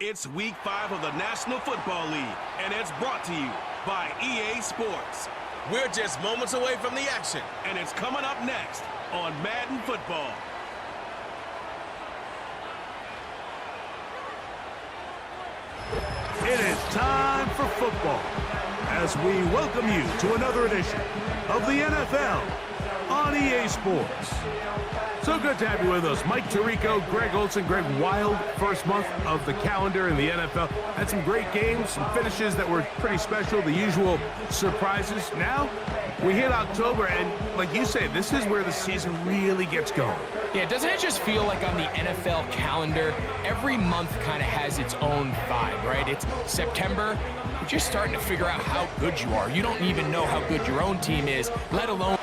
It's Week 5 of the National Football League, and it's brought to you by EA Sports. We're just moments away from the action, and it's coming up next on Madden Football. It is time for football as we welcome you to another edition of the NFL on EA Sports. So good to have you with us. Mike Tirico, Greg Olson, Greg Wild, first month of the calendar in the NFL. Had some great games, some finishes that were pretty special, the usual surprises. Now, we hit October, and like you say, this is where the season really gets going. Yeah, doesn't it just feel like on the NFL calendar, every month kind of has its own vibe, right? It's September, you're just starting to figure out how good you are. You don't even know how good your own team is, let alone...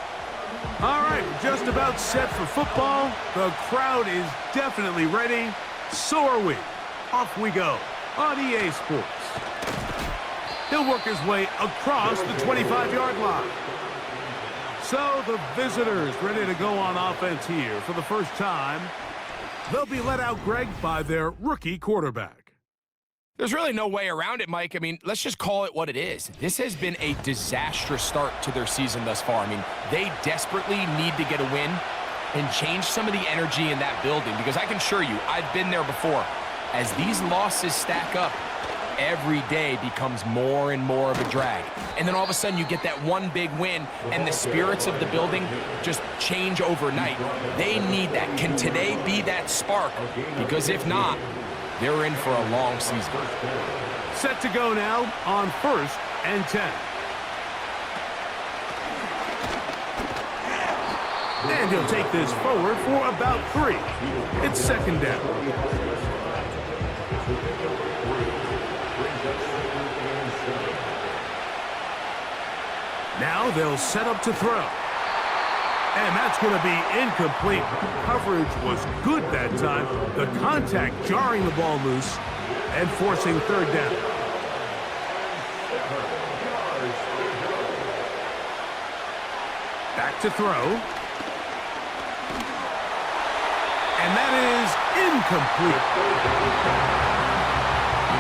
All right, we're just about set for football. The crowd is definitely ready. So are we. Off we go on EA Sports. He'll work his way across the 25-yard line. So the visitors ready to go on offense here for the first time. They'll be let out, Greg, by their rookie quarterback. There's really no way around it, Mike. I mean, let's just call it what it is. This has been a disastrous start to their season thus far. I mean, they desperately need to get a win and change some of the energy in that building, because I can assure you, I've been there before. As these losses stack up, every day becomes more and more of a drag. And then all of a sudden you get that one big win and the spirits of the building just change overnight. They need that. Can today be that spark? Because if not, they're in for a long season. Set to go now on 1st and 10. And he'll take this forward for about 3. It's 2nd down. Now they'll set up to throw. And that's going to be incomplete. Coverage was good that time. The contact jarring the ball loose and forcing 3rd down. Back to throw. And that is incomplete.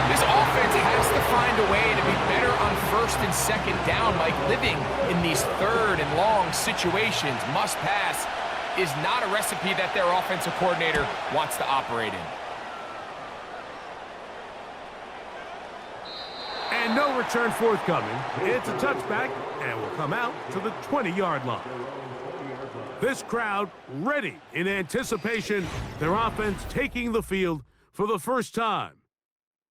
This offense has to find a way to be better on 1st and 2nd down, Mike. Living in these 3rd and long situations, must pass, is not a recipe that their offensive coordinator wants to operate in. And no return forthcoming. It's a touchback, and will come out to the 20-yard line. This crowd ready in anticipation, their offense taking the field for the first time.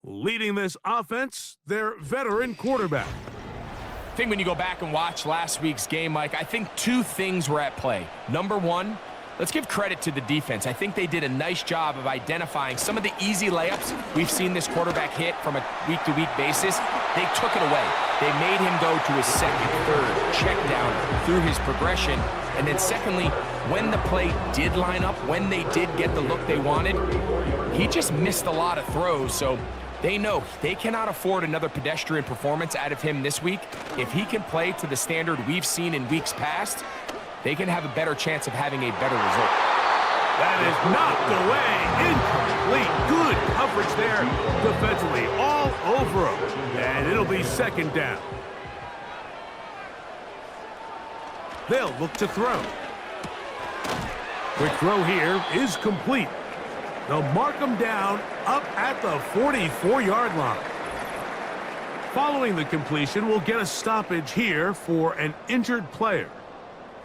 Leading this offense, their veteran quarterback. I think when you go back and watch last week's game, Mike, I think 2 things were at play. Number one, let's give credit to the defense. I think they did a nice job of identifying some of the easy layups we've seen this quarterback hit from a week-to-week basis. They took it away. They made him go to his 2nd, 3rd check down through his progression. And then secondly, when the play did line up, when they did get the look they wanted, he just missed a lot of throws. So they know they cannot afford another pedestrian performance out of him this week. If he can play to the standard we've seen in weeks past, they can have a better chance of having a better result. That is knocked away. Incomplete. Good coverage there defensively. All over him. And it'll be 2nd down. They'll look to throw. Quick throw here is complete. They'll mark him down up at the 44-yard line. Following the completion, we'll get a stoppage here for an injured player.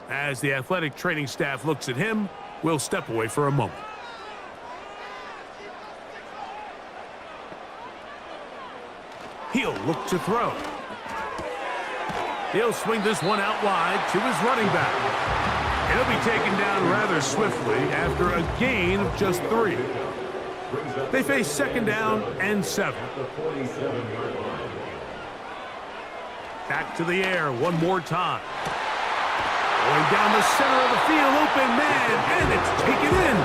As the athletic training staff looks at him, we'll step away for a moment. He'll look to throw. He'll swing this one out wide to his running back. He'll be taken down rather swiftly after a gain of just 3. They face 2nd down and 7. Back to the air one more time. Going down the center of the field, open man, and it's taken in.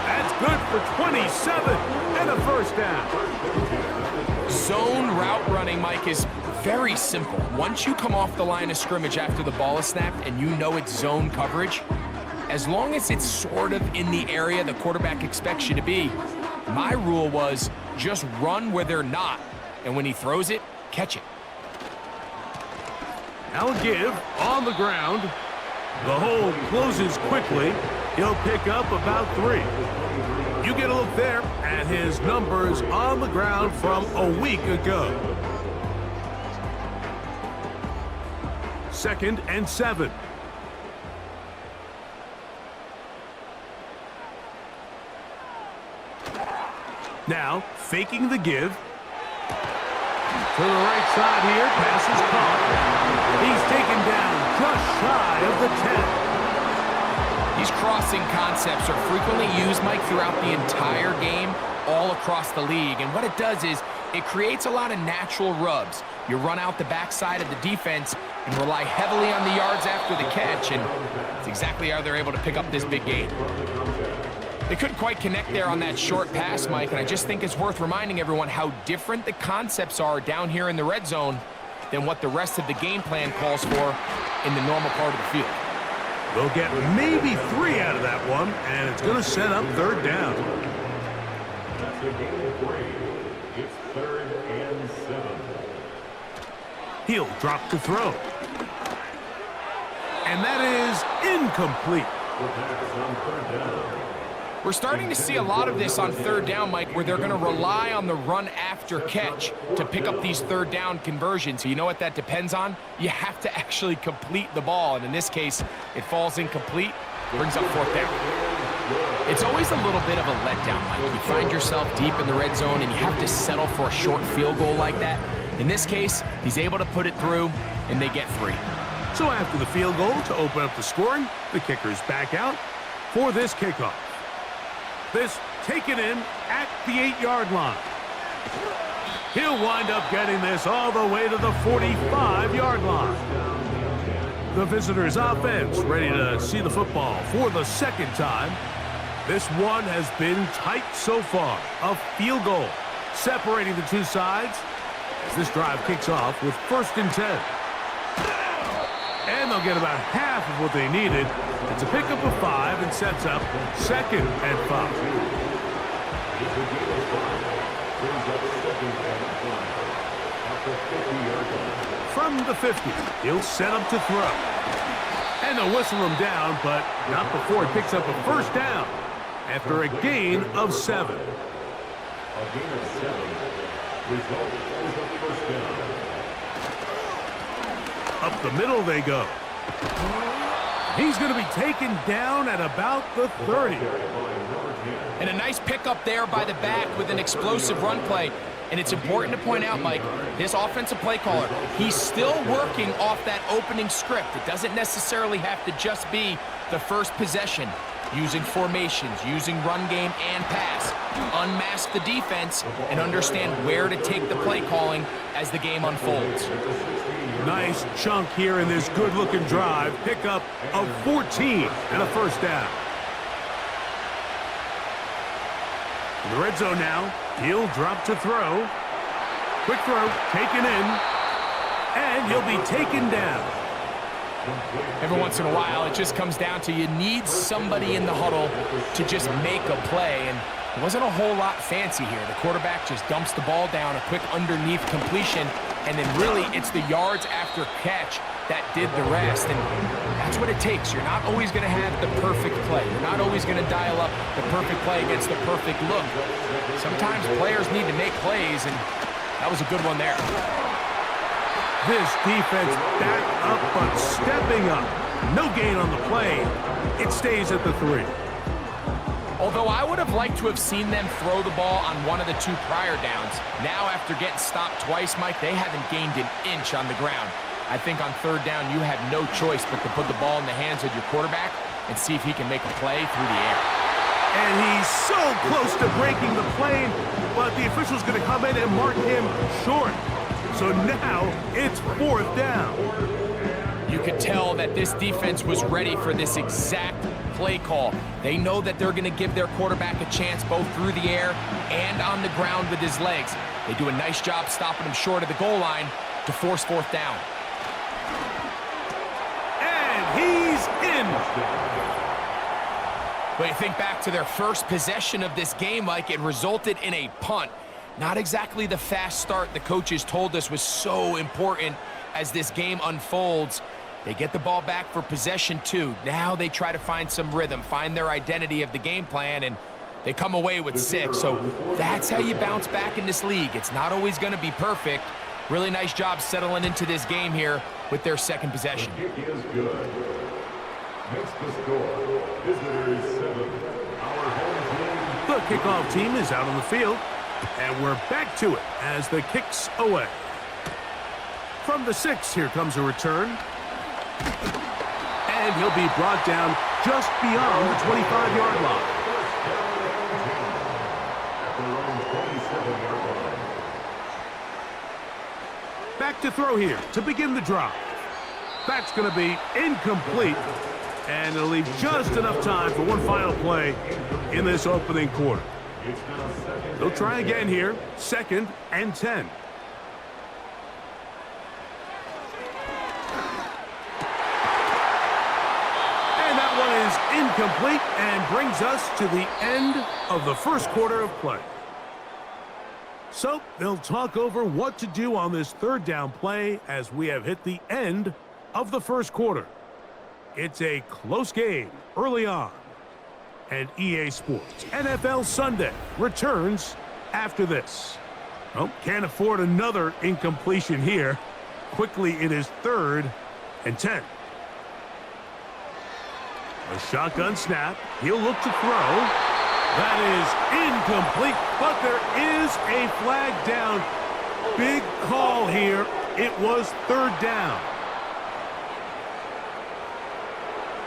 That's good for 27 and a 1st down. Zone route running, Mike, is very simple. Once you come off the line of scrimmage after the ball is snapped and you know it's zone coverage, as long as it's sort of in the area the quarterback expects you to be, my rule was just run where they're not. And when he throws it, catch it. Now a give on the ground. The hole closes quickly. He'll pick up about 3. You get a look there at his numbers on the ground from a week ago. 2nd and 7. Now, faking the give. To the right side here, pass is caught. He's taken down just shy of the 10. These crossing concepts are frequently used, Mike, throughout the entire game, all across the league. And what it does is it creates a lot of natural rubs. You run out the backside of the defense and rely heavily on the yards after the catch, and it's exactly how they're able to pick up this big gain. They couldn't quite connect there on that short pass, Mike, and I just think it's worth reminding everyone how different the concepts are down here in the red zone than what the rest of the game plan calls for in the normal part of the field. They'll get maybe 3 out of that one, and it's going to set up 3rd down. That's a gain of 3. It's 3rd and 7. He'll drop to throw. And that is incomplete. The pass on 3rd down. We're starting to see a lot of this on 3rd down, Mike, where they're going to rely on the run after catch to pick up these 3rd down conversions. So you know what that depends on? You have to actually complete the ball, and in this case, it falls incomplete, brings up 4th down. It's always a little bit of a letdown, Mike. You find yourself deep in the red zone, and you have to settle for a short field goal like that. In this case, he's able to put it through, and they get 3. So after the field goal to open up the scoring, the kicker's back out for this kickoff. This taken in at the 8-yard line. He'll wind up getting this all the way to the 45-yard line. The visitors' offense ready to see the football for the 2nd time. This one has been tight so far. A field goal separating the two sides as this drive kicks off with 1st and 10. And they'll get about half of what they needed. It's a pickup of 5 and sets up 2nd and 5. From the 50, he'll set up to throw. And they'll whistle him down, but not before he picks up a 1st down after a gain of 7. A gain of 7. Result is a 1st down. Up the middle they go. He's going to be taken down at about the 30. And a nice pickup there by the back with an explosive run play. And it's important to point out, Mike, this offensive play caller, he's still working off that opening script. It doesn't necessarily have to just be the first possession. Using formations, using run game and pass. Unmask the defense and understand where to take the play calling as the game unfolds. Nice chunk here in this good-looking drive. Pickup of 14 and a 1st down. In the red zone now, he'll drop to throw. Quick throw, taken in, and he'll be taken down. Every once in a while, it just comes down to you need somebody in the huddle to just make a play, and it wasn't a whole lot fancy here. The quarterback just dumps the ball down, a quick underneath completion, and then really it's the yards after catch that did the rest, and that's what it takes. You're not always going to have the perfect play. You're not always going to dial up the perfect play against the perfect look. Sometimes players need to make plays, and that was a good one there. This defense back up, but stepping up. No gain on the play. It stays at the 3. Although I would have liked to have seen them throw the ball on one of the 2 prior downs. Now, after getting stopped twice, Mike, they haven't gained an inch on the ground. I think on 3rd down, you have no choice but to put the ball in the hands of your quarterback and see if he can make a play through the air. And he's so close to breaking the plane, but the official's going to come in and mark him short. So now it's 4th down. You could tell that this defense was ready for this exact play call. They know that they're going to give their quarterback a chance both through the air and on the ground with his legs. They do a nice job stopping him short of the goal line to force 4th down. And he's in. But you think back to their first possession of this game, Mike, it resulted in a punt. Not exactly the fast start the coaches told us was so important as this game unfolds. They get the ball back for possession too. Now they try to find some rhythm, find their identity of the game plan, and they come away with 6. So that's how you bounce back in this league. It's not always going to be perfect. Really nice job settling into this game here with their second possession. The kick is good. Makes the score. Visitors 7. Our home team. The kickoff team is out on the field, and we're back to it as the kick's away. From the 6, here comes a return. And he'll be brought down just beyond the 25-yard line. At their own 27-yard line. Back to throw here to begin the drive. That's going to be incomplete, and it'll leave just enough time for one final play in this opening quarter. They'll try again here, 2nd and 10. Incomplete, and brings us to the end of the first quarter of play. So they'll talk over what to do on this 3rd down play as we have hit the end of the first quarter. It's a close game early on. And EA Sports NFL Sunday returns after this. Well, can't afford another incompletion here. Quickly it is 3rd and 10. A shotgun snap. He'll look to throw. That is incomplete, but there is a flag down. Big call here. It was 3rd down.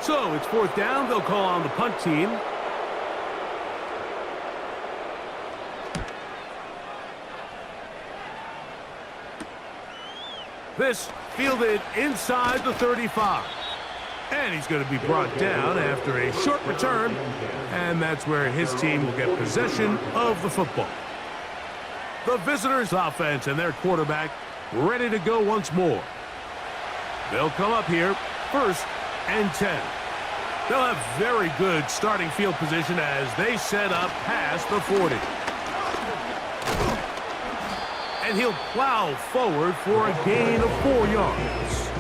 So it's 4th down. They'll call on the punt team. This fielded inside the 35. And he's going to be brought down after a short return, and that's where his team will get possession of the football. The visitors' offense and their quarterback ready to go once more. They'll come up here, 1st and 10. They'll have very good starting field position as they set up past the 40. And he'll plow forward for a gain of 4 yards.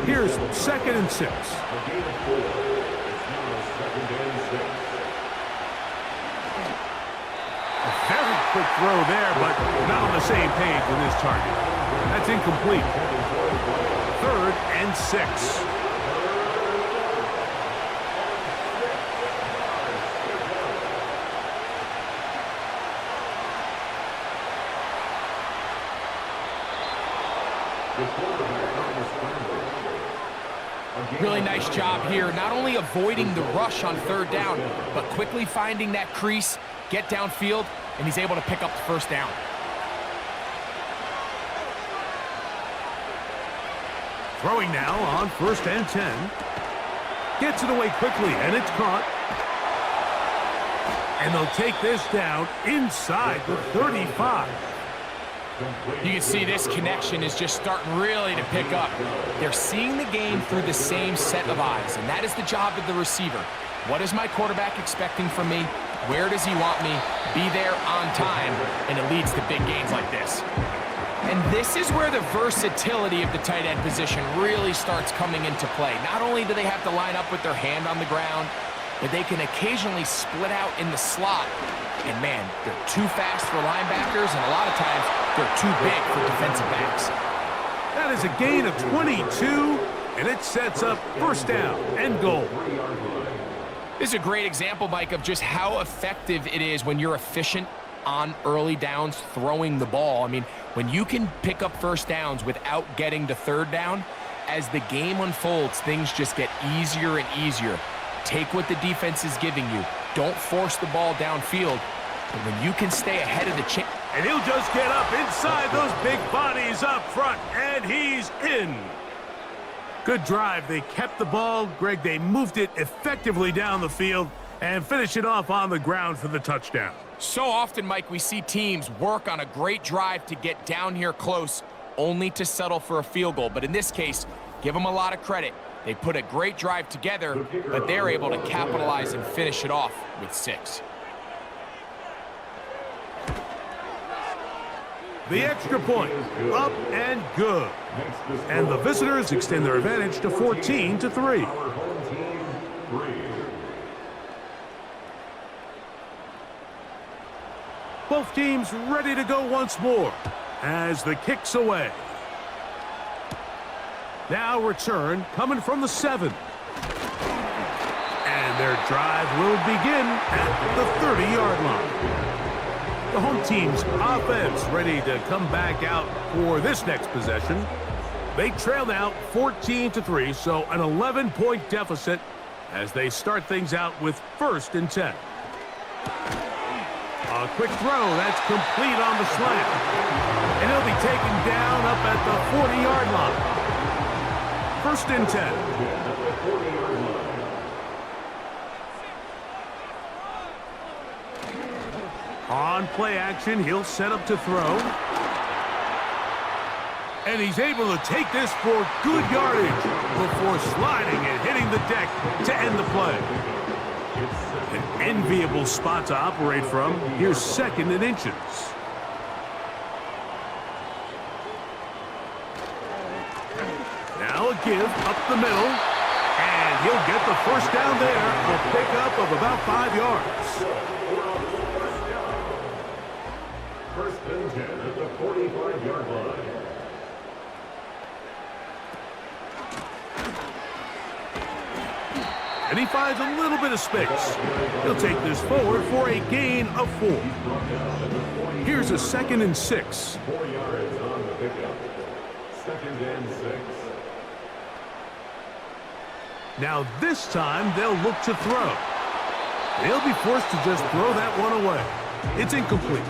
Here's 2nd and 6. A gain of 4. It's now 2nd and 6. A very quick throw there, but not on the same page with his target. That's incomplete. 3rd and 6. Really nice job here, not only avoiding the rush on 3rd down, but quickly finding that crease, get downfield, and he's able to pick up the 1st down. Throwing now on 1st and 10. Gets it away quickly, and it's caught. And they'll take this down inside the 35. You can see this connection is just starting really to pick up. They're seeing the game through the same set of eyes, and that is the job of the receiver. What is my quarterback expecting from me? Where does he want me? Be there on time, and it leads to big gains like this. And this is where the versatility of the tight end position really starts coming into play. Not only do they have to line up with their hand on the ground, but they can occasionally split out in the slot. And man, they're too fast for linebackers, and a lot of times they're too big for defensive backs. That is a gain of 22, and it sets up 1st down and goal. This is a great example, Mike, of just how effective it is when you're efficient on early downs throwing the ball. I mean, when you can pick up 1st downs without getting to 3rd down, as the game unfolds, things just get easier and easier. Take what the defense is giving you. Don't force the ball downfield. But when you can stay ahead of the chain. And he'll just get up inside those big bodies up front, and he's in. Good drive. They kept the ball. Greg, they moved it effectively down the field and finished it off on the ground for the touchdown. So often, Mike, we see teams work on a great drive to get down here close, only to settle for a field goal. But in this case, give them a lot of credit. They put a great drive together, but they're able to capitalize and finish it off with 6. The extra point, up and good. And the visitors extend their advantage to 14-3. Our home team, 3. Both teams ready to go once more as the kick's away. Now return coming from the 7. And their drive will begin at the 30-yard line. The home team's offense ready to come back out for this next possession. They trail now 14-3, so an 11-point deficit as they start things out with 1st and 10. A quick throw, that's complete on the slant. And he'll be taken down up at the 40-yard line. 1st and 10. On play action, he'll set up to throw. And he's able to take this for good yardage before sliding and hitting the deck to end the play. An enviable spot to operate from. Here's 2nd and inches. Now a give up the middle. And he'll get the 1st down there. A pickup of about 5 yards. 1st and 10 at the 45-yard line. And he finds a little bit of space. He'll take this forward for a gain of 4. Here's a 2nd and 6. 4 yards on the pickup. 2nd and 6. Now this time they'll look to throw. They'll be forced to just throw that one away. It's incomplete.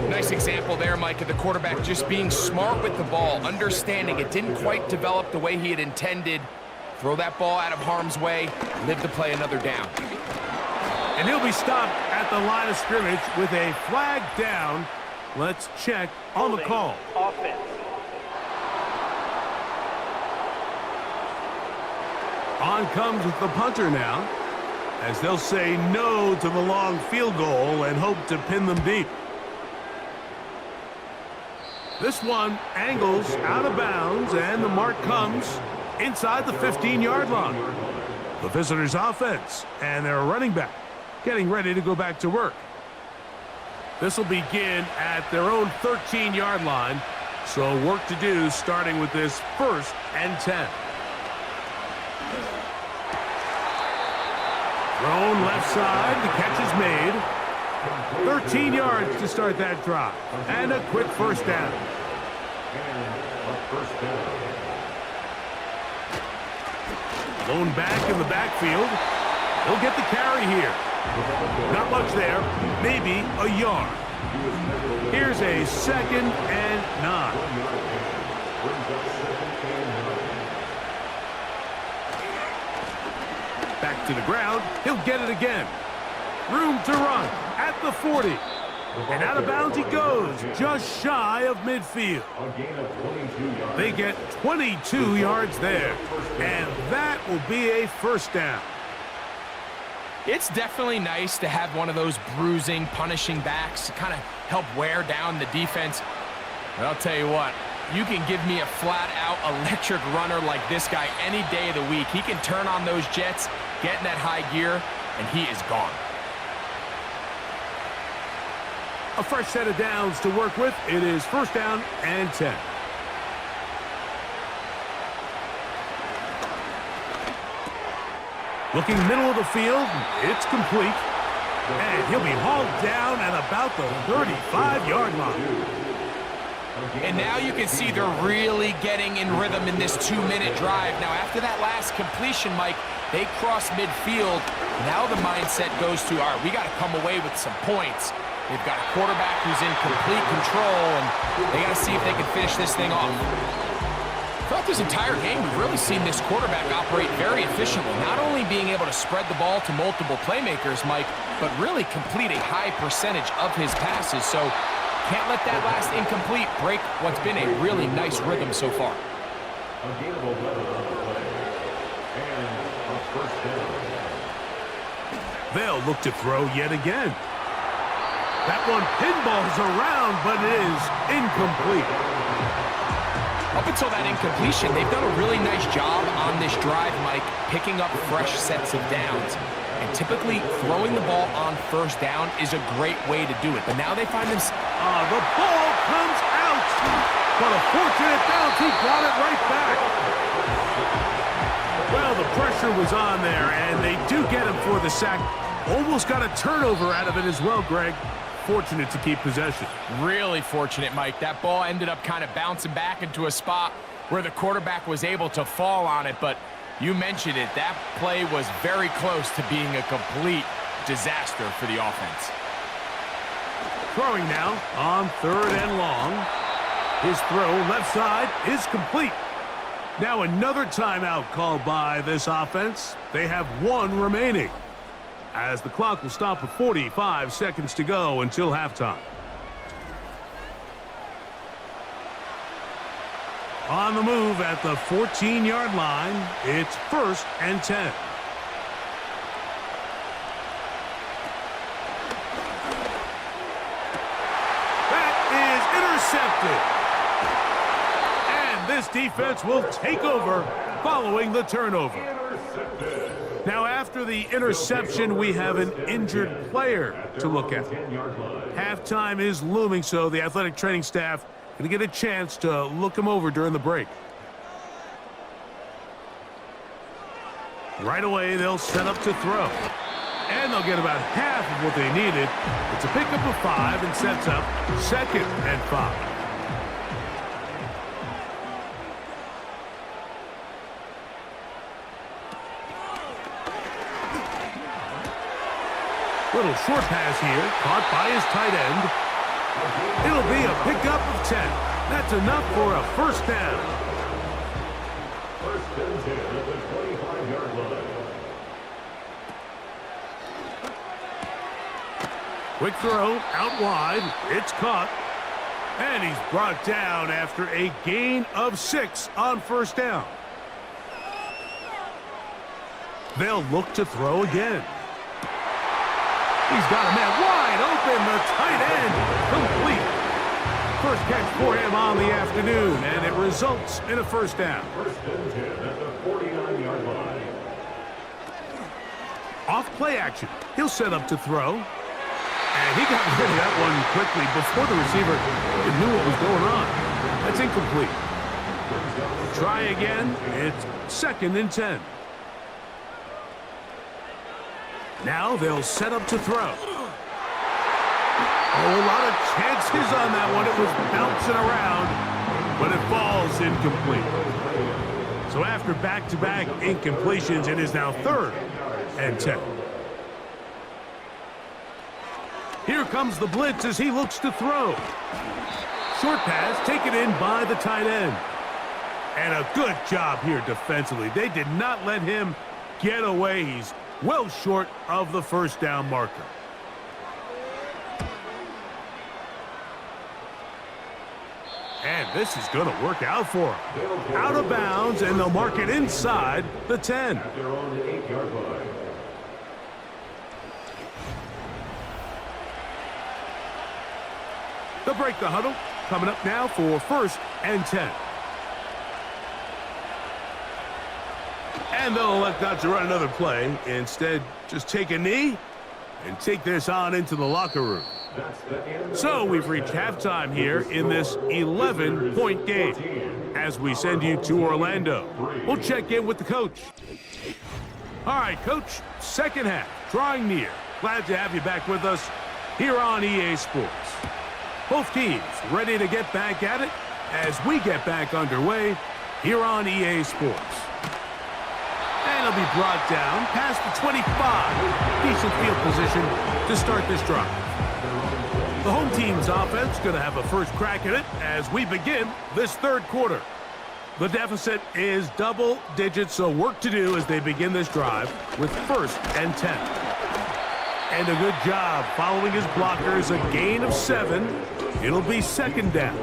Nice example there, Mike, of the quarterback just being smart with the ball, understanding it didn't quite develop the way he had intended. Throw that ball out of harm's way, live to play another down. And he'll be stopped at the line of scrimmage with a flag down. Let's check on the call. Offense. On comes the punter now, as they'll say no to the long field goal and hope to pin them deep. This one angles out of bounds, and the mark comes inside the 15-yard line. The visitors' offense and their running back getting ready to go back to work. This will begin at their own 13-yard line, so work to do starting with this 1st and 10. Thrown left side, the catch is made. 13 yards to start that drive, and a quick 1st down. Blown back in the backfield. He'll get the carry here. Not much there, maybe a yard. Here's a 2nd and 9. Back to the ground, he'll get it again. Room to run at the 40. And out of bounds he goes, just shy of midfield. They get 22 yards there, and that will be a 1st down. It's definitely nice to have one of those bruising, punishing backs to kind of help wear down the defense. But I'll tell you what, you can give me a flat-out electric runner like this guy any day of the week. He can turn on those jets, get in that high gear, and he is gone. A fresh set of downs to work with. It is 1st down and 10. Looking middle of the field, it's complete. And he'll be hauled down at about the 35-yard line. And now you can see they're really getting in rhythm in this 2-minute drive. Now, after that last completion, Mike, they cross midfield. Now the mindset goes to, all right, we got to come away with some points. They've got a quarterback who's in complete control, and they got to see if they can finish this thing off. Throughout this entire game, we've really seen this quarterback operate very efficiently, not only being able to spread the ball to multiple playmakers, Mike, but really complete a high percentage of his passes. So can't let that last incomplete break what's been a really nice rhythm so far. They'll look to throw yet again. That one pinballs around, but it is incomplete. Up until that incompletion, they've done a really nice job on this drive, Mike, picking up fresh sets of downs. And typically, throwing the ball on first down is a great way to do it. But now they find themselves... The ball comes out. But a fortunate bounce, he brought it right back. Well, the pressure was on there, and they do get him for the sack. Almost got a turnover out of it as well, Greg. Fortunate to keep possession. Really fortunate, Mike. That ball ended up kind of bouncing back into a spot where the quarterback was able to fall on it, but you mentioned it. That play was very close to being a complete disaster for the offense. Throwing now on 3rd and long. His throw left side is complete. Now another timeout called by this offense. They have 1 remaining, as the clock will stop with 45 seconds to go until halftime. On the move at the 14-yard line, it's 1st and 10. That is intercepted. And this defense will take over following the turnover. Now, after the interception, we have an injured player to look at. Halftime is looming, so the athletic training staff going to get a chance to look him over during the break. Right away, they'll set up to throw. And they'll get about half of what they needed. It's a pickup of 5 and sets up 2nd and 5. Little short pass here, caught by his tight end. It'll be a pickup of 10. That's enough for a 1st down. 1st and 10 at the 25-yard line. Quick throw out wide. It's caught. And he's brought down after a gain of 6 on 1st down. They'll look to throw again. He's got a man wide open, the tight end, complete. First catch for him on the afternoon, and it results in a 1st down. 1st and 10 at the 49-yard line. Off play action. He'll set up to throw. And he got rid of that one quickly before the receiver knew what was going on. That's incomplete. Try again. It's 2nd and 10. Now they'll set up to throw. Oh, a lot of chances on that one. It was bouncing around, but it falls incomplete. So after back-to-back incompletions, it is now 3rd and 10. Here comes the blitz as he looks to throw. Short pass taken in by the tight end. And a good job here defensively. They did not let him get away. He's well short of the 1st down marker. And this is going to work out for him. Out of bounds, and they'll mark it inside the 10. They're on the 8-yard line. They'll break the huddle. Coming up now for 1st and 10. And they'll elect not to run another play. Instead, just take a knee and take this on into the locker room. So we've reached halftime here in this 11-point game. As we send you to Orlando, we'll check in with the coach. All right, Coach, 2nd half, drawing near. Glad to have you back with us here on EA Sports. Both teams ready to get back at it as we get back underway here on EA Sports. And it'll be brought down past the 25. Decent field position to start this drive. The home team's offense going to have a first crack at it as we begin this 3rd quarter. The deficit is double digits, so work to do as they begin this drive with 1st and 10. And a good job following his blockers, a gain of 7. It'll be 2nd down. A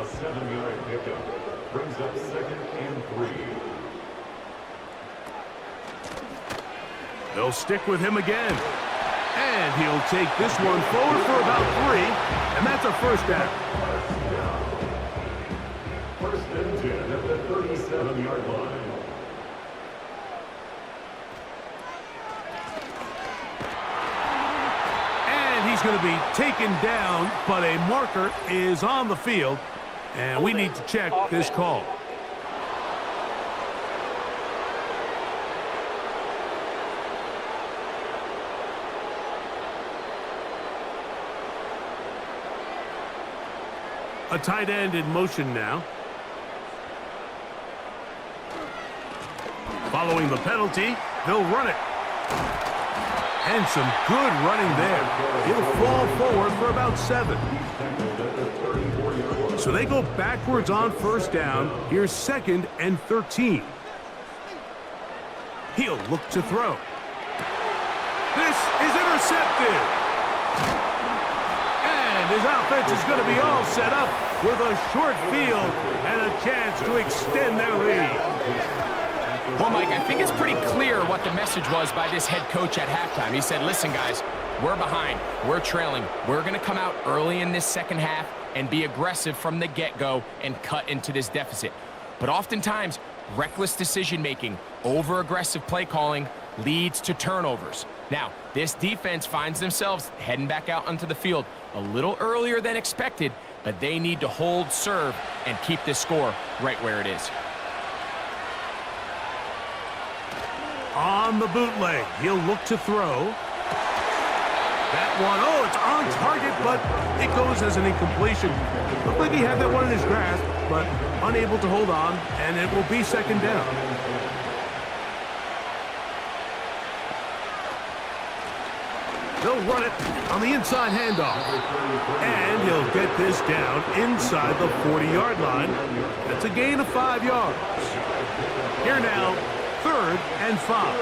7-yard pickup brings up 2nd and 3. They'll stick with him again. And he'll take this one forward for about 3, and that's a first down. First and 10 at the 37-yard line. And he's going to be taken down, but a marker is on the field, and we need to check this call. A tight end in motion now. Following the penalty, they'll run it. And some good running there. He'll fall forward for about 7. So they go backwards on first down. Here's 2nd and 13. He'll look to throw. This is intercepted. And his offense is going to be all set up with a short field and a chance to extend their lead. Well, Mike, I think it's pretty clear what the message was by this head coach at halftime. He said, listen, guys, we're behind. We're trailing. We're going to come out early in this second half and be aggressive from the get-go and cut into this deficit. But oftentimes, reckless decision-making, over-aggressive play calling leads to turnovers. Now, this defense finds themselves heading back out onto the field a little earlier than expected, but they need to hold serve and keep this score right where it is. On the bootleg, he'll look to throw. That one, oh, it's on target, but it goes as an incompletion. Looked like he had that one in his grasp, but unable to hold on, and it will be 2nd down. They'll run it on the inside handoff. And he'll get this down inside the 40-yard line. That's a gain of 5 yards. Here now, 3rd and 5.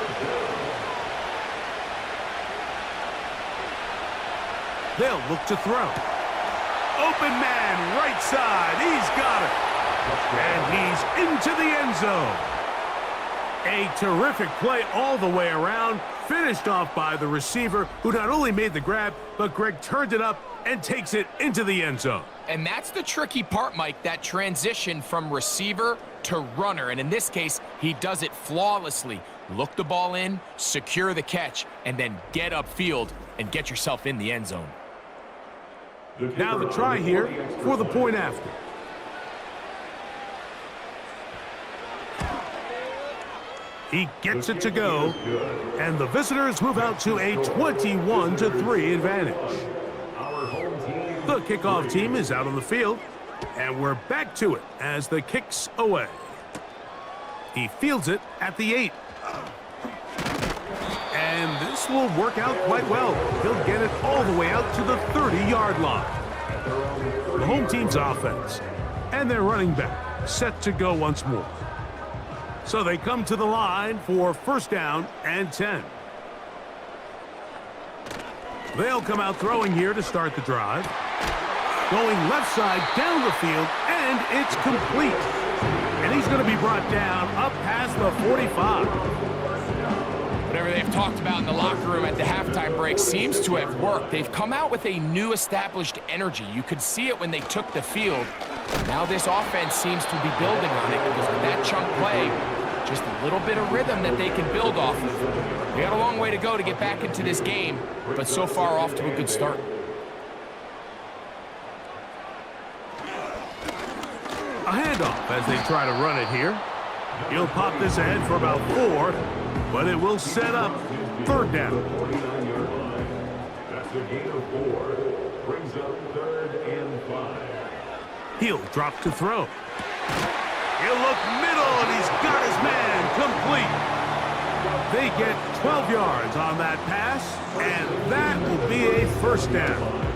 They'll look to throw. Open man, right side. He's got it. And he's into the end zone. A terrific play all the way around. Finished off by the receiver, who not only made the grab, but Greg turned it up and takes it into the end zone. And that's the tricky part, Mike, that transition from receiver to runner. And in this case, he does it flawlessly. Look the ball in, secure the catch, and then get upfield and get yourself in the end zone. Now the try here for the point after. He gets it to go, and the visitors move out to a 21-3 advantage. The kickoff team is out on the field, and we're back to it as the kick's away. He fields it at the 8. And this will work out quite well. He'll get it all the way out to the 30-yard line. The home team's offense and their running back set to go once more. So they come to the line for 1st down and 10. They'll come out throwing here to start the drive. Going left side down the field, and it's complete. And he's going to be brought down up past the 45. Whatever they've talked about in the locker room at the halftime break seems to have worked. They've come out with a new established energy. You could see it when they took the field. Now this offense seems to be building on it because with that chunk play, just a little bit of rhythm that they can build off of. They got a long way to go to get back into this game, but so far off to a good start. A handoff as they try to run it here. He'll pop this ahead for about 4, but it will set up 3rd down. That's a gain of 4. Brings up 3rd and 5. He'll drop to throw. He'll look middle, and he's got his man complete. They get 12 yards on that pass, and that will be a 1st down.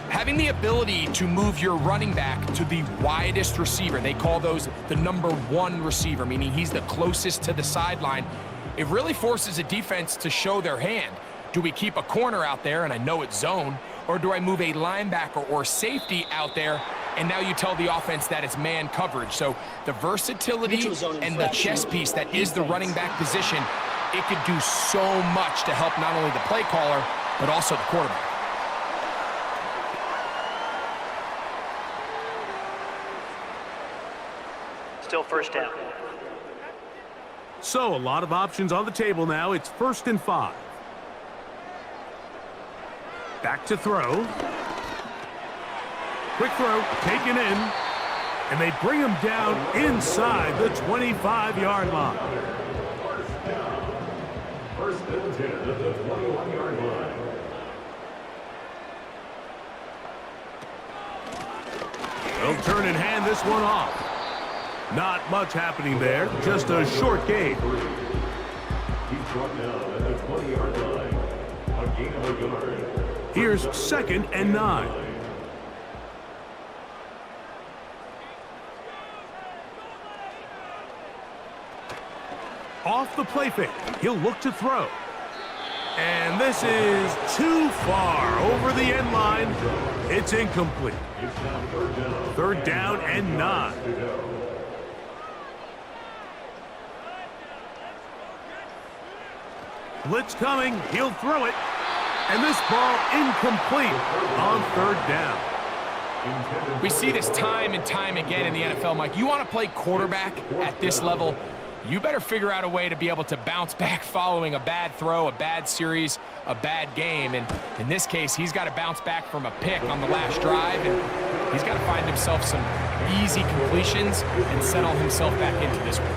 Having the ability to move your running back to the widest receiver, they call those the number 1 receiver, meaning he's the closest to the sideline, it really forces a defense to show their hand. Do we keep a corner out there, and I know it's zone, or do I move a linebacker or safety out there, and now you tell the offense that it's man coverage? So the versatility and the chess piece that is the running back position it could do so much to help not only the play caller, but also the quarterback. Still first down. So, a lot of options on the table now. It's 1st and 5. Back to throw. Quick throw, taken in. And they bring him down inside the 25-yard line. First and 10 at the 21-yard line. They'll turn and hand this one off. Not much happening there, just a short gain. He's brought down at the 20-yard line. A gain of a yard. Here's 2nd and 9. Off the play fake, he'll look to throw. And this is too far over the end line. It's incomplete. It's now 3rd down. 3rd down and 9. To go. Blitz coming, he'll throw it. And this ball incomplete on 3rd down. We see this time and time again in the NFL, Mike. You want to play quarterback at this level, you better figure out a way to be able to bounce back following a bad throw, a bad series, a bad game. And in this case, he's got to bounce back from a pick on the last drive, and he's got to find himself some easy completions and settle himself back into this one.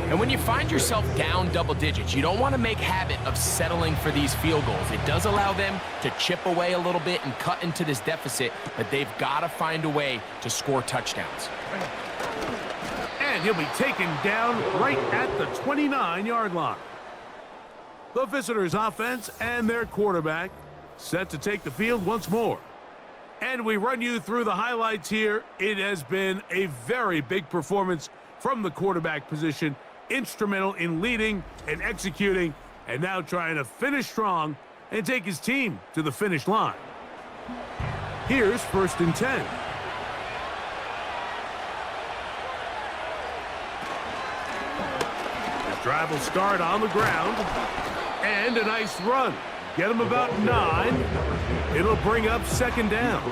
And when you find yourself down double digits, you don't want to make habit of settling for these field goals. It does allow them to chip away a little bit and cut into this deficit, but they've got to find a way to score touchdowns. And he'll be taken down right at the 29-yard line. The visitors' offense and their quarterback set to take the field once more. And we run you through the highlights here. It has been a very big performance from the quarterback position. Instrumental in leading and executing, and now trying to finish strong and take his team to the finish line. Here's 1st and 10. The drive will start on the ground, and a nice run. Get him about 9. It'll bring up 2nd down.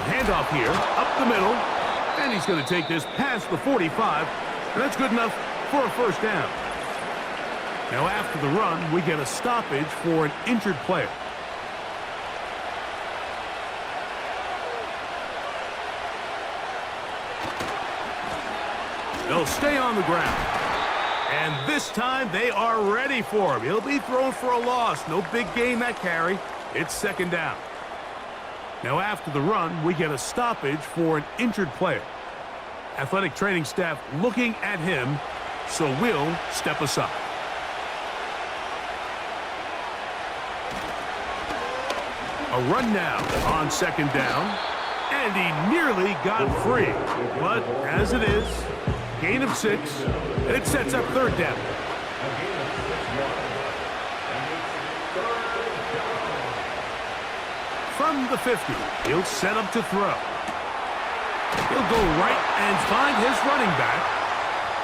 Handoff here, up the middle, and he's going to take this past the 45, and that's good enough for a 1st down. Now after the run, we get a stoppage for an injured player. They'll stay on the ground. And this time they are ready for him. He'll be thrown for a loss. No big gain that carry. It's 2nd down. Now after the run, we get a stoppage for an injured player. Athletic training staff looking at him, so we'll step aside. A run now on 2nd down, and he nearly got free. But as it is, gain of 6, and it sets up 3rd down. From the 50, he'll set up to throw. He'll go right and find his running back.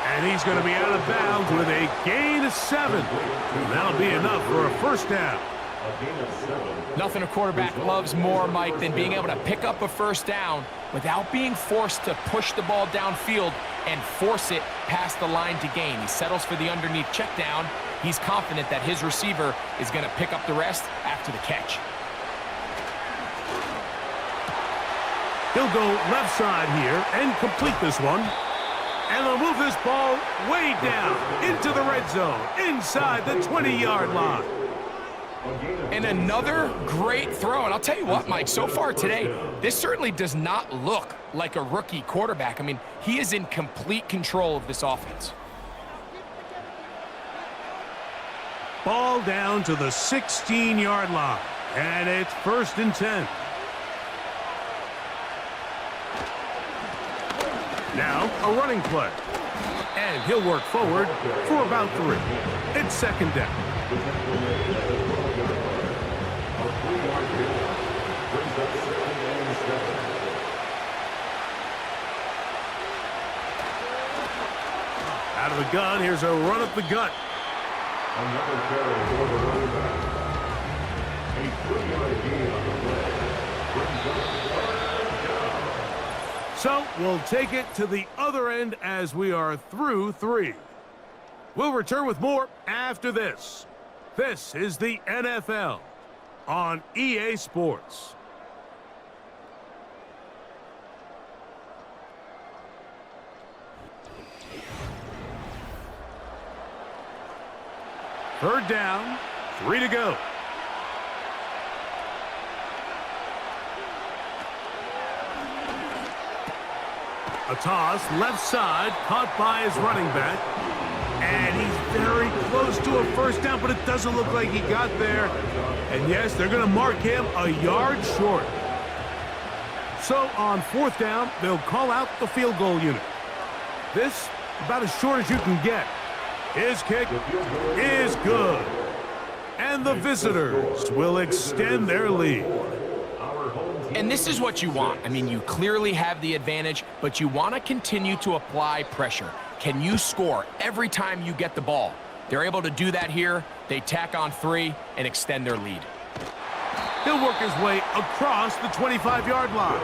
And he's going to be out of bounds with a gain of 7. And that'll be enough for a 1st down. Nothing a quarterback loves more, Mike, than being able to pick up a 1st down without being forced to push the ball downfield and force it past the line to gain. He settles for the underneath check down. He's confident that his receiver is going to pick up the rest after the catch. He'll go left side here and complete this one. And they'll move this ball way down into the red zone, inside the 20-yard line. And another great throw. And I'll tell you what, Mike, so far today, this certainly does not look like a rookie quarterback. I mean, he is in complete control of this offense. Ball down to the 16-yard line. And it's 1st and 10. Now, a running play. And he'll work forward for about 3. It's 2nd down. Brings up 2nd and 7. Out of the gun, here's a run up the gut. Another carry for the running back. A 3-yard gain on the play. Brings up 3rd down. So we'll take it to the other end as we are through 3. We'll return with more after this. This is the NFL on EA Sports. Third down, 3 to go. A toss, left side, caught by his running back. And he's very close to a first down, but it doesn't look like he got there. And yes, they're going to mark him a yard short. So on 4th down, they'll call out the field goal unit. This, about as short as you can get. His kick is good. And the visitors will extend their lead. And this is what you want. I mean, you clearly have the advantage, but you want to continue to apply pressure. Can you score every time you get the ball? They're able to do that here. They tack on 3 and extend their lead. He'll work his way across the 25-yard line.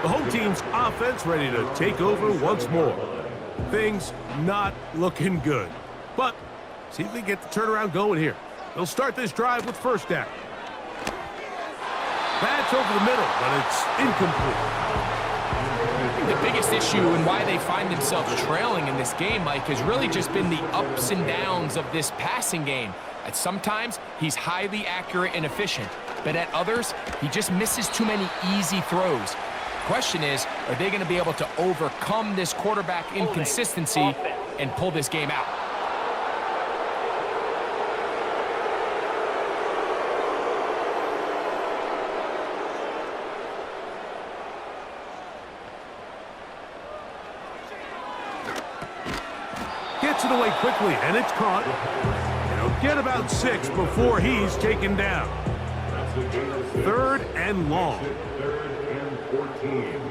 The home team's offense ready to take over once more. Things not looking good. But see if they get the turnaround going here. They'll start this drive with first down. That's over the middle, but it's incomplete. The biggest issue and why they find themselves trailing in this game, Mike, has really just been the ups and downs of this passing game. At sometimes, he's highly accurate and efficient, but at others, he just misses too many easy throws. Question is, are they going to be able to overcome this quarterback inconsistency and pull this game out? Gets it away quickly, and it's caught. They'll get about 6 before he's taken down. 3rd and long. 3rd and 14.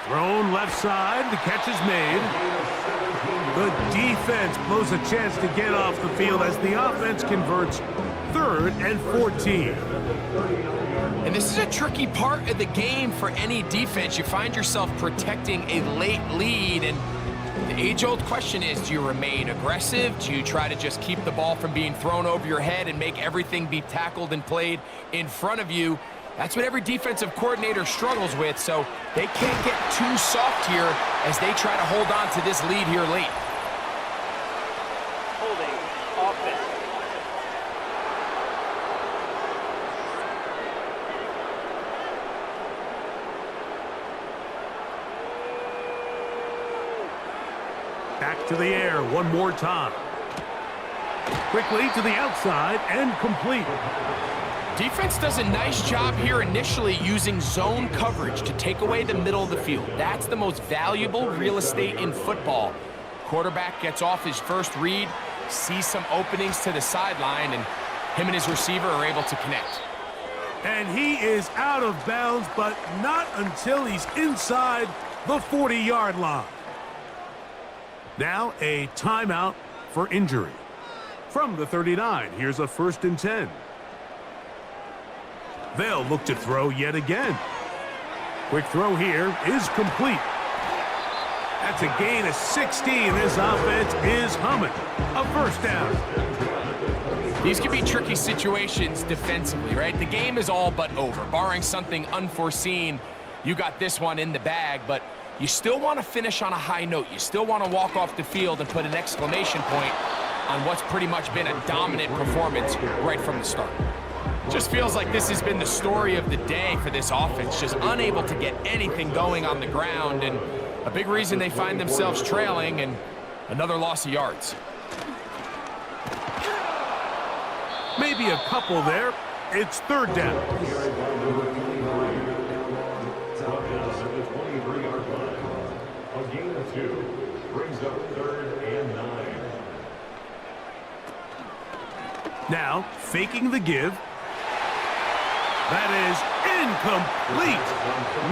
Thrown left side, the catch is made. The defense blows a chance to get off the field as the offense converts 3rd and 14. And this is a tricky part of the game for any defense. You find yourself protecting a late lead, and the age-old question is, do you remain aggressive? Do you try to just keep the ball from being thrown over your head and make everything be tackled and played in front of you? That's what every defensive coordinator struggles with, so they can't get too soft here as they try to hold on to this lead here late. Holding offense. Back to the air one more time. Quickly to the outside and complete. Defense does a nice job here initially using zone coverage to take away the middle of the field. That's the most valuable real estate in football. Quarterback gets off his first read, sees some openings to the sideline, and him and his receiver are able to connect. And he is out of bounds, but not until he's inside the 40-yard line. Now a timeout for injury. From the 39, here's a 1st and 10. They'll look to throw yet again. Quick throw here is complete. That's a gain of 16. This offense is humming. A first down. These can be tricky situations defensively, right? The game is all but over. Barring something unforeseen, you got this one in the bag, but you still want to finish on a high note. You still want to walk off the field and put an exclamation point on what's pretty much been a dominant performance right from the start. Just feels like this has been the story of the day for this offense, just unable to get anything going on the ground, and a big reason they find themselves trailing and another loss of yards. Maybe a couple there. It's 3rd down. A gain of 2 brings up 3rd and 9. Now, faking the give. That is incomplete.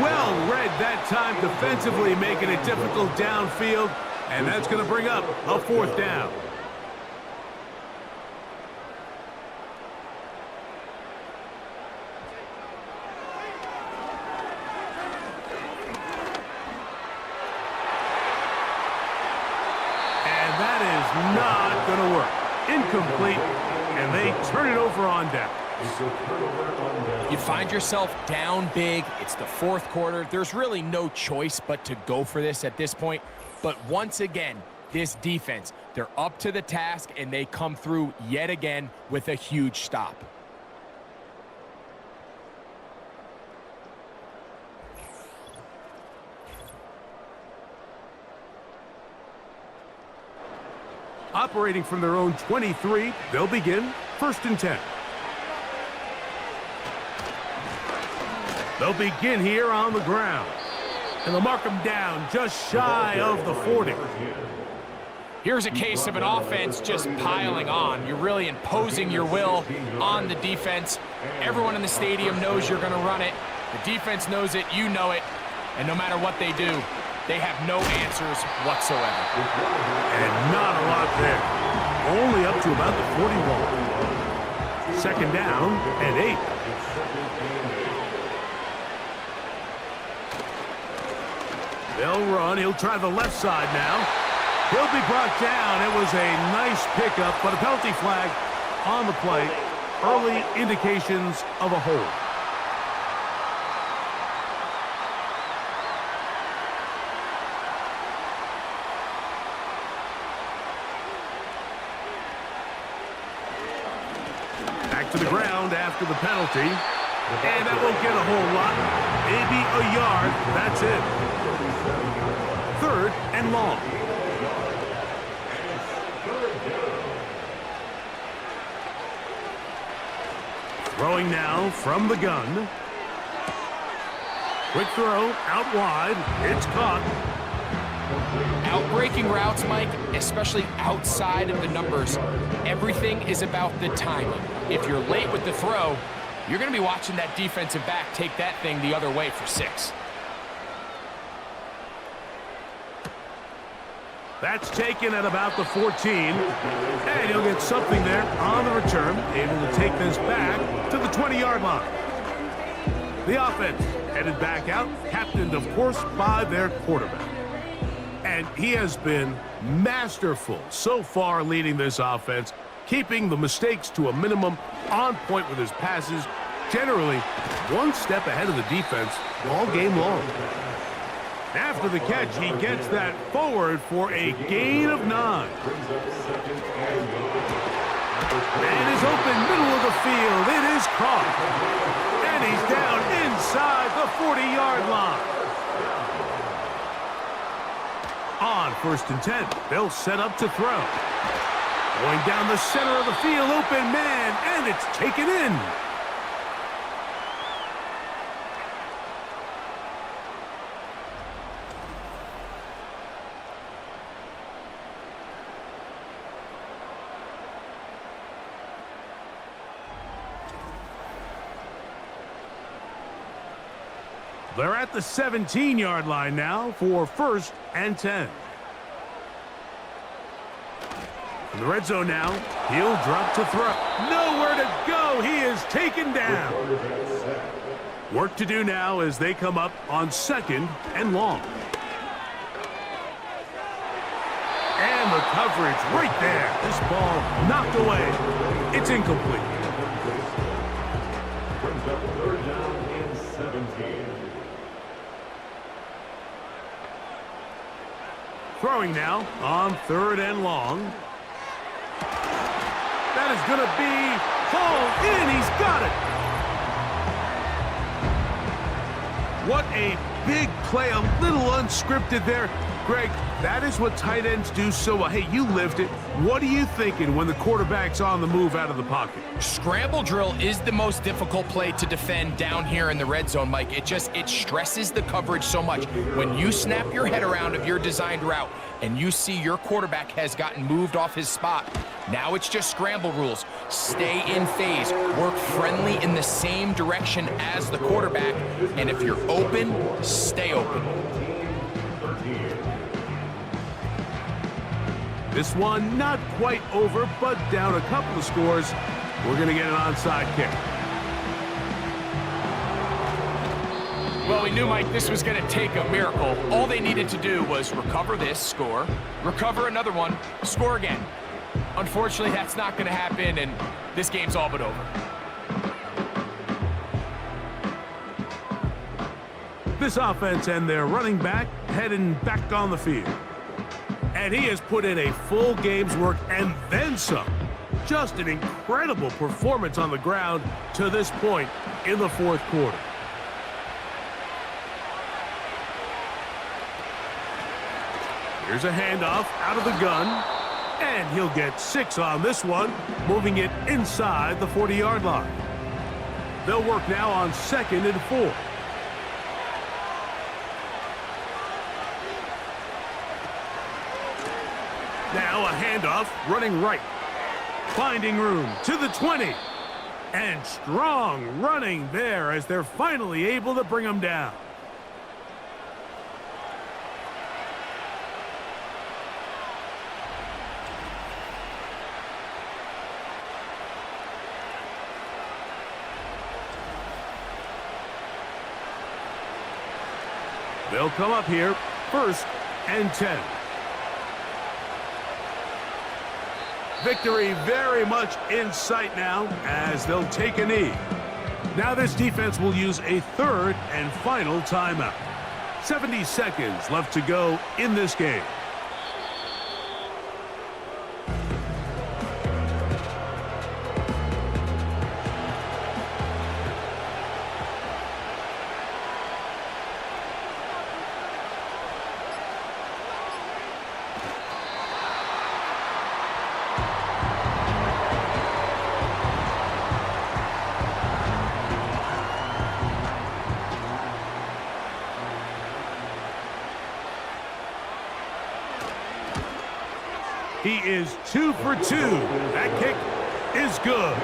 Well read that time defensively, making it difficult downfield, and that's going to bring up a 4th down. And that is not going to work. Incomplete, and they turn it over on down. You find yourself down big. It's the 4th quarter. There's really no choice but to go for this at this point. But once again, this defense, they're up to the task, and they come through yet again with a huge stop. Operating from their own 23, they'll begin 1st and 10. They'll begin here on the ground. And they'll mark them down just shy of the 40. Here's a case of an offense just piling on. You're really imposing your will on the defense. Everyone in the stadium knows you're going to run it. The defense knows it, you know it. And no matter what they do, they have no answers whatsoever. And not a lot there. Only up to about the 41. 2nd down and 8. They'll run. He'll try the left side now. He'll be brought down. It was a nice pickup, but a penalty flag on the play. Early indications of a hold. Back to the ground after the penalty. And that won't get a whole lot. Maybe a yard. That's it. 3rd and long. Throwing now from the gun. Quick throw out wide. It's caught. Outbreaking routes, Mike, especially outside of the numbers, everything is about the timing. If you're late with the throw, you're going to be watching that defensive back take that thing the other way for 6. That's taken at about the 14. And he'll get something there on the return, able to take this back to the 20-yard line. The offense headed back out, captained, of course, by their quarterback. And he has been masterful so far leading this offense, keeping the mistakes to a minimum, on point with his passes, generally one step ahead of the defense all game long. After the catch, he gets that forward for a gain of 9. And is open middle of the field. It is caught. And he's down inside the 40-yard line. On 1st and 10, they'll set up to throw. Going down the center of the field, open man, and it's taken in. They're at the 17-yard line now for 1st and 10. In the red zone now, he'll drop to throw. Nowhere to go. He is taken down. Work to do now as they come up on 2nd and long. And the coverage right there. This ball knocked away. It's incomplete. Brings up 3rd down and 17. Throwing now on 3rd and long. That is going to be hauled in. He's got it. What a big play. A little unscripted there. Greg, that is what tight ends do so well. Hey, you lived it. What are you thinking when the quarterback's on the move out of the pocket? Scramble drill is the most difficult play to defend down here in the red zone, Mike. It stresses the coverage so much. When you snap your head around of your designed route and you see your quarterback has gotten moved off his spot, now it's just scramble rules. Stay in phase, work friendly in the same direction as the quarterback, and if you're open, stay open. This one not quite over, but down a couple of scores. We're going to get an onside kick. Well, we knew, Mike, this was going to take a miracle. All they needed to do was recover this, score, recover another one, score again. Unfortunately, that's not going to happen, and this game's all but over. This offense and their running back heading back on the field. And he has put in a full game's work and then some. Just an incredible performance on the ground to this point in the fourth quarter. Here's a handoff out of the gun. And he'll get 6 on this one, moving it inside the 40-yard line. They'll work now on 2nd and 4. Now a handoff, running right. Finding room to the 20. And strong running there as they're finally able to bring him down. They'll come up here, 1st and 10. Victory very much in sight now as they'll take a knee. Now this defense will use a 3rd and final timeout. 70 seconds left to go in this game. He is 2 for 2. That kick is good.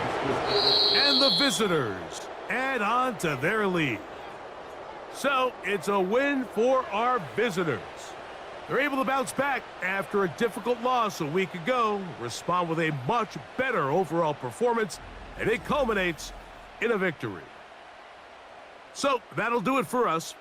And the visitors add on to their lead. So it's a win for our visitors. They're able to bounce back after a difficult loss a week ago, respond with a much better overall performance, and it culminates in a victory. So that'll do it for us.